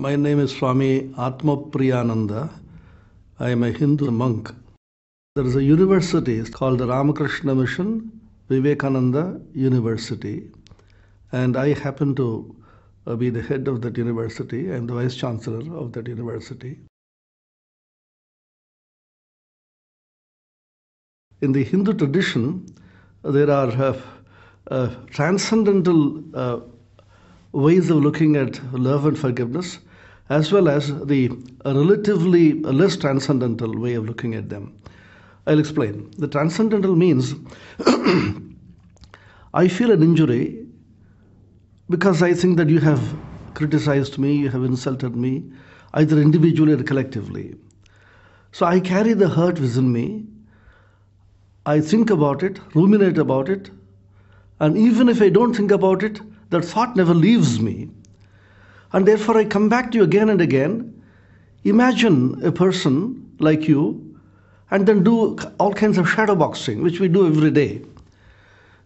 My name is Swami Atmapriyananda. I am a Hindu monk. There is a university, it's called the Ramakrishna Mission Vivekananda University, and I happen to be the head of that university. I am the Vice Chancellor of that university. In the Hindu tradition, there are transcendental ways of looking at love and forgiveness, as well as the relatively less transcendental way of looking at them. I'll explain. The transcendental means I feel an injury because I think that you have criticized me, you have insulted me, either individually or collectively. So I carry the hurt within me. I think about it, ruminate about it, and even if I don't think about it, that thought never leaves me. And therefore I come back to you again and again. Imagine a person like you and then do all kinds of shadow boxing, which we do every day.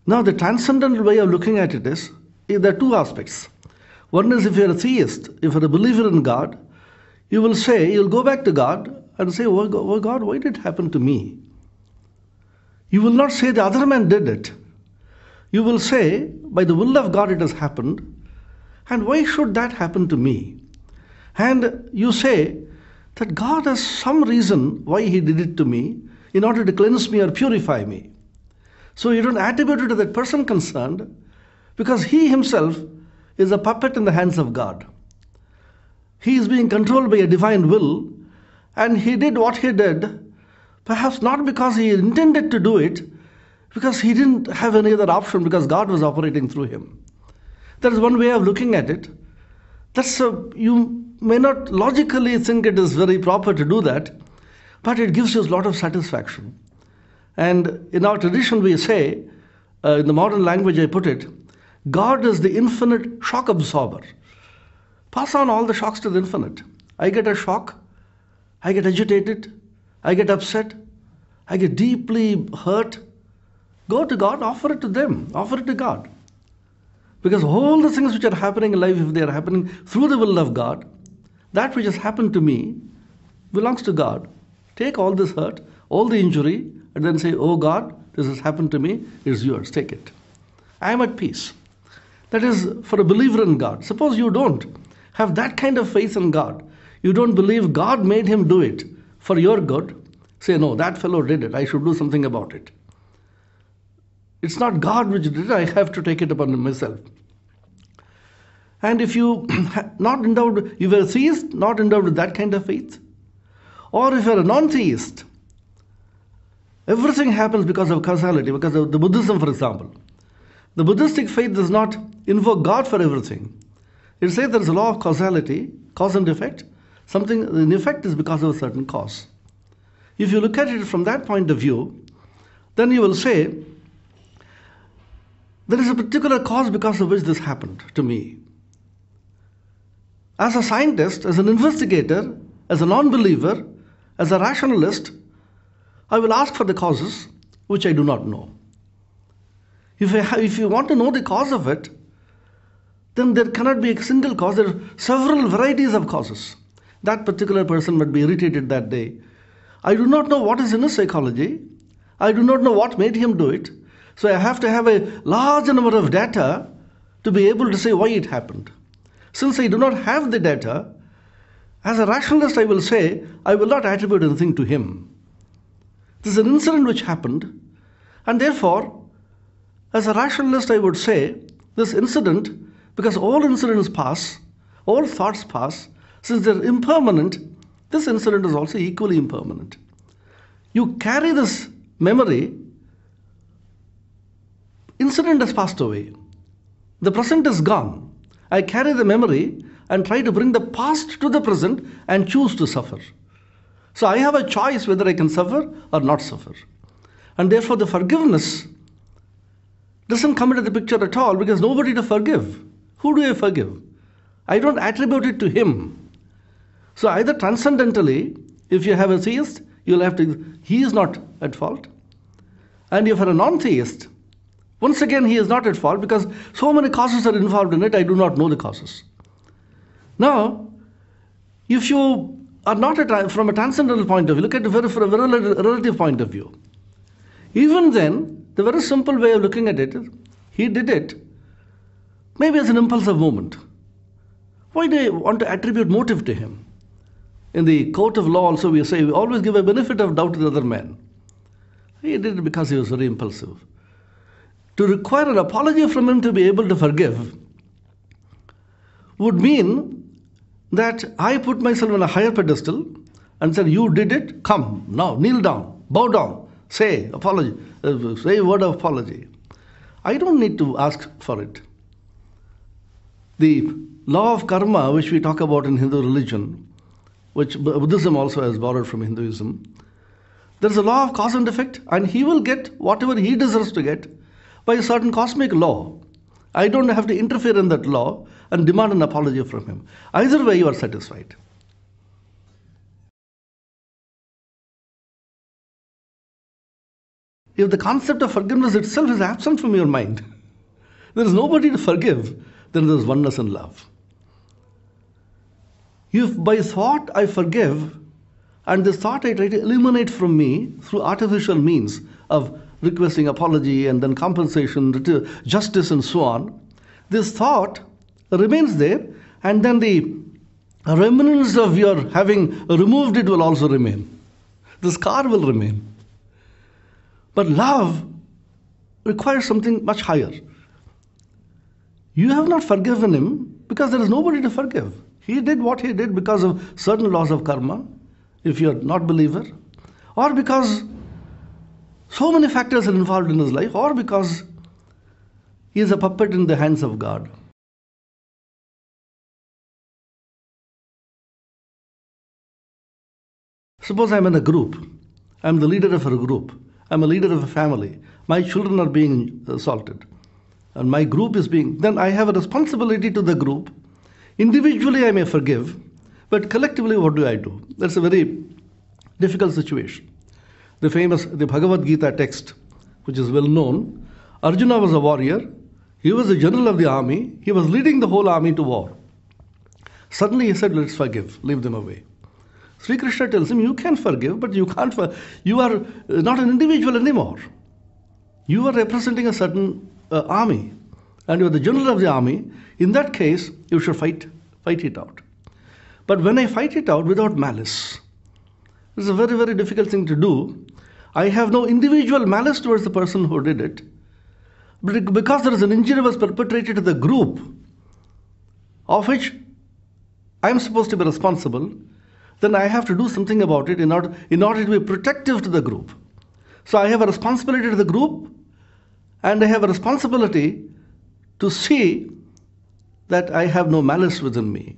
Now the transcendental way of looking at it is, there are two aspects. One is if you're a theist, if you're a believer in God, you'll go back to God and say, oh God, why did it happen to me? You will not say the other man did it. You will say, by the will of God it has happened, and why should that happen to me? And you say that God has some reason why he did it to me in order to cleanse me or purify me. So you don't attribute it to that person concerned, because he himself is a puppet in the hands of God. He is being controlled by a divine will, and he did what he did, perhaps not because he intended to do it, because he didn't have any other option, because God was operating through him. That is one way of looking at it. You may not logically think it is very proper to do that, but it gives you a lot of satisfaction. And in our tradition we say, in the modern language I put it, God is the infinite shock absorber. Pass on all the shocks to the infinite. I get a shock, I get agitated, I get upset, I get deeply hurt. Go to God, offer it to them, offer it to God. Because all the things which are happening in life, if they are happening through the will of God, that which has happened to me belongs to God. Take all this hurt, all the injury, and then say, oh God, this has happened to me, it's yours, take it. I am at peace. That is for a believer in God. Suppose you don't have that kind of faith in God. You don't believe God made him do it for your good. Say, no, that fellow did it, I should do something about it. It's not God which did it, I have to take it upon myself. And if you you were a theist, not endowed with that kind of faith, or if you're a non-theist, everything happens because of causality, because of the Buddhism, for example. The Buddhistic faith does not invoke God for everything. It says there is a law of causality, cause and effect. The effect is because of a certain cause. If you look at it from that point of view, then you will say, there is a particular cause because of which this happened to me. As a scientist, as an investigator, as a non-believer, as a rationalist, I will ask for the causes which I do not know. If you want to know the cause of it, then there cannot be a single cause. There are several varieties of causes. That particular person might be irritated that day. I do not know what is in his psychology. I do not know what made him do it. So I have to have a large number of data to be able to say why it happened. Since I do not have the data, as a rationalist I will say, I will not attribute anything to him. This is an incident which happened, and therefore, as a rationalist I would say, this incident, because all incidents pass, all thoughts pass, since they're impermanent, this incident is also equally impermanent. You carry this memory. Incident has passed away. The present is gone. I carry the memory and try to bring the past to the present and choose to suffer. So I have a choice whether I can suffer or not suffer. And therefore the forgiveness doesn't come into the picture at all, because nobody to forgive. Who do I forgive? I don't attribute it to him. So either transcendentally, if you have a theist, you'll have to, he is not at fault. And if you're a non-theist, once again, he is not at fault, because so many causes are involved in it, I do not know the causes. Now, If you are not from a transcendental point of view, look at it from a very relative point of view. Even then, the very simple way of looking at it is, he did it maybe as an impulsive movement. Why do you want to attribute motive to him? In the court of law also we say, we always give a benefit of doubt to the other man. He did it because he was very impulsive. To require an apology from him to be able to forgive would mean that I put myself on a higher pedestal and said, you did it, come, now, kneel down, bow down, say apology, say a word of apology. I don't need to ask for it. The law of karma, which we talk about in Hindu religion, which Buddhism also has borrowed from Hinduism, there's a law of cause and effect, and he will get whatever he deserves to get by a certain cosmic law. I don't have to interfere in that law and demand an apology from him. Either way, you are satisfied. If the concept of forgiveness itself is absent from your mind, there is nobody to forgive, then there is oneness and love. If by thought I forgive, and this thought I try to eliminate from me through artificial means of requesting apology and then compensation, justice and so on, this thought remains there, and then the remnants of your having removed it will also remain. The scar will remain. But love requires something much higher. You have not forgiven him because there is nobody to forgive. He did what he did because of certain laws of karma, if you are not believer, or because so many factors are involved in his life, or because he is a puppet in the hands of God. Suppose I'm in a group. I'm the leader of a group. I'm a leader of a family. My children are being assaulted. And my group is then I have a responsibility to the group. Individually I may forgive, but collectively what do I do? That's a very difficult situation. The Bhagavad Gita text, which is well known, Arjuna was a warrior. He was the general of the army. He was leading the whole army to war. Suddenly he said, let's forgive, leave them away. Sri Krishna tells him, you can forgive, but you can't. You are not an individual anymore. You are representing a certain army, and you are the general of the army. In that case, you should fight it out. But when I fight it out without malice, it's a very, very difficult thing to do. I have no individual malice towards the person who did it, but because there is an injury was perpetrated to the group, of which I am supposed to be responsible, then I have to do something about it in order to be protective to the group. So I have a responsibility to the group, and I have a responsibility to see that I have no malice within me.